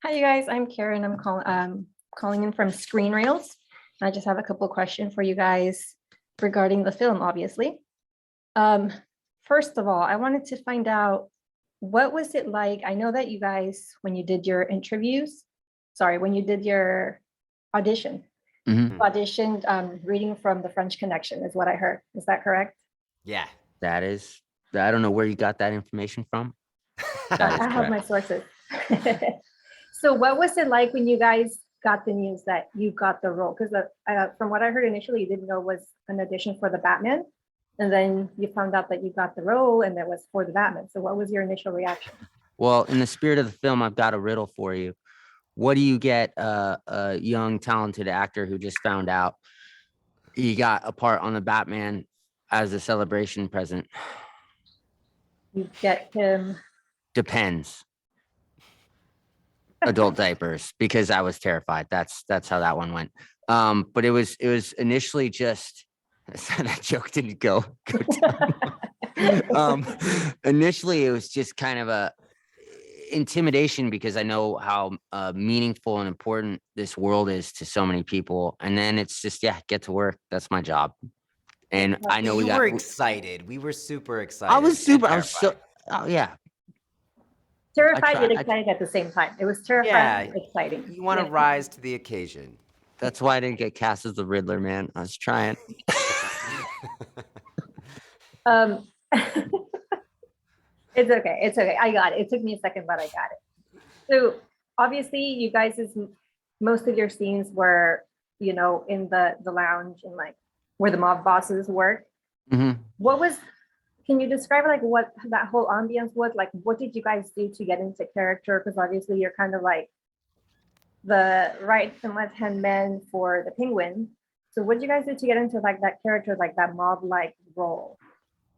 Hi, you guys. I'm Karen. I'm calling in from Screen Rails. I just have a couple questions for you guys regarding the film, obviously. Um, First of all, I wanted to find out what was it like? I know that you guys, when you did your when you did your audition, Mhm. auditioned reading from the French Connection is what I heard. Is that correct? Yeah. That is I don't know where you got that information from. That is I have correct. my sources. So what was it like when you guys got the news that you got the role? Because from what I heard initially, you didn't know it was an audition for the Batman. And then you found out that you got the role and it was for the Batman. So what was your initial reaction? Well, in the spirit of the film, I've got a riddle for you. What do you get a young, talented actor who just found out he got a part on the Batman as a celebration present? You get him. Depends. Adult diapers, because I was terrified. That's how that one went. But it was initially just that joke didn't go down. Initially it was just kind of a intimidation because I know how meaningful and important this world is to so many people. And then it's just, yeah, get to work. That's my job. And I know You were excited. We were super I was excited and super, I was so, terrified. oh yeah, I Terrified try. yet excited at the same time. It was terrifying Yeah, and exciting. you want to Yeah. rise to the occasion. That's why I didn't get cast as the Riddler, man. I was trying. Um, it's okay. It's okay. I got it. It took me a second, but I got it. So obviously, you guys is most of your scenes were, in the lounge and like where the mob bosses work. Mhm. What was? Can you describe like what that whole ambience was like? What did you guys do to get into character? Because obviously, you're kind of like the right and left hand men for the Penguin. So what did you guys do to get into like that character, like that mob like role?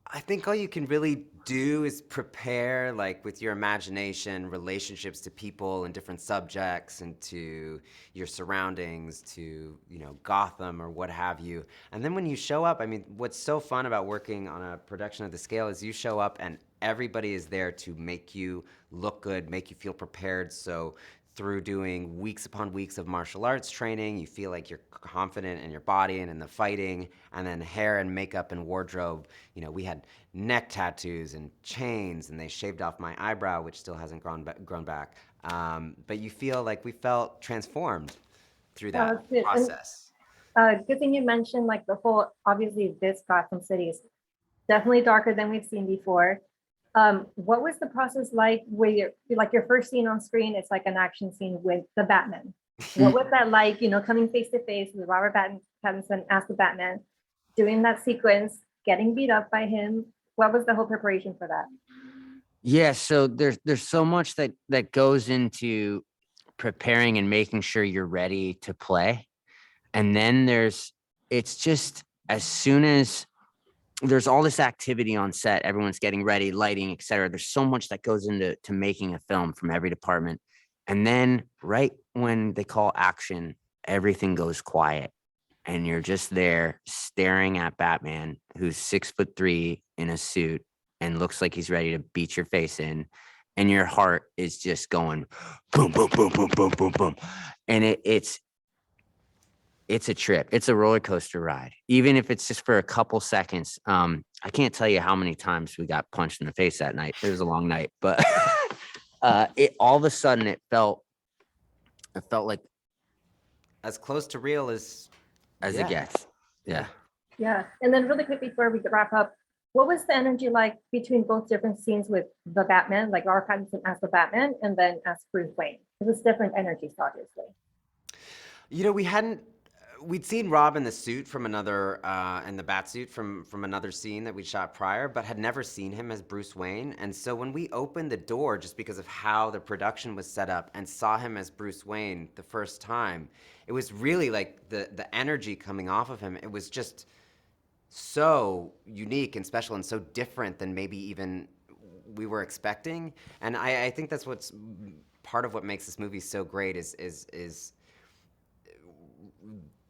I think all you can really do is prepare, like with your imagination, relationships to people and different subjects and to your surroundings, to, Gotham or what have you. And then when you show up, I mean, what's so fun about working on a production of the scale is you show up and everybody is there to make you look good, make you feel prepared. So through doing weeks upon weeks of martial arts training, you feel like you're confident in your body and in the fighting, and then hair and makeup and wardrobe. We had neck tattoos and chains, and they shaved off my eyebrow, which still hasn't grown back. But you feel like we felt transformed through that That's good. And process. good thing you mentioned like the whole obviously this Gotham City is definitely darker than we've seen before. What was the process like where you're like your first scene on screen? It's like an action scene with the Batman. What was that like? Coming face to face with Pattinson as the Batman, doing that sequence, getting beat up by him. What was the whole preparation for that? Yeah, so there's so much that goes into preparing and making sure you're ready to play. And then it's just as soon as there's all this activity on set, everyone's getting ready, lighting, etc. There's so much that goes into making a film from every department. And then right when they call action, everything goes quiet. And you're just there staring at Batman, who's 6'3" in a suit and looks like he's ready to beat your face in. And your heart is just going boom, boom, boom, boom, boom, boom, boom. And it's a trip. It's a roller coaster ride, even if it's just for a couple seconds. I can't tell you how many times we got punched in the face that night. It was a long night, but it all of a sudden it felt like As close to real as it yeah. gets. Yeah. Yeah. And then really quick before we wrap up, what was the energy like between both different scenes with the Batman, like Robert Pattinson as the Batman and then as Bruce Wayne? It was different energies, obviously. We'd seen Rob in the suit from another, in the bat suit from another scene that we shot prior, but had never seen him as Bruce Wayne. And so when we opened the door, just because of how the production was set up, and saw him as Bruce Wayne the first time, it was really like the energy coming off of him. It was just so unique and special and so different than maybe even we were expecting. And I think that's what's part of what makes this movie so great is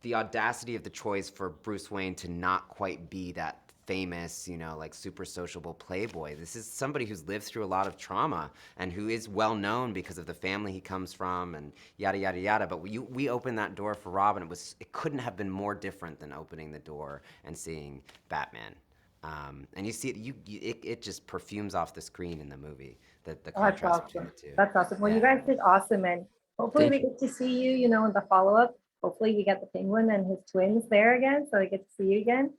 the audacity of the choice for Bruce Wayne to not quite be that famous, like super sociable playboy. This is somebody who's lived through a lot of trauma and who is well known because of the family he comes from and yada yada yada. But we opened that door for Robin. It couldn't have been more different than opening the door and seeing Batman. And you see it just perfumes off the screen in the movie. The Oh, that's contrast between awesome. the two. That's awesome. Well, you Yeah. guys did awesome, and hopefully Thank we get to see you, in the follow-up. Hopefully we get the penguin and his twins there again, so we get to see you again.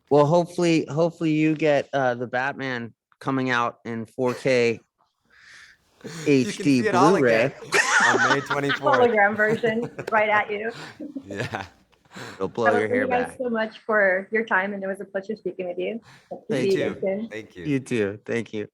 Well, hopefully you get the Batman coming out in 4K You can see HD it all Blu-ray. again on May 24th. Hologram version right at you. Yeah. It'll blow Well, your thank hair you guys back. so much for your time, and it was a pleasure speaking with you. Hope to Thank see You you too. soon. Thank you. You too. Thank you.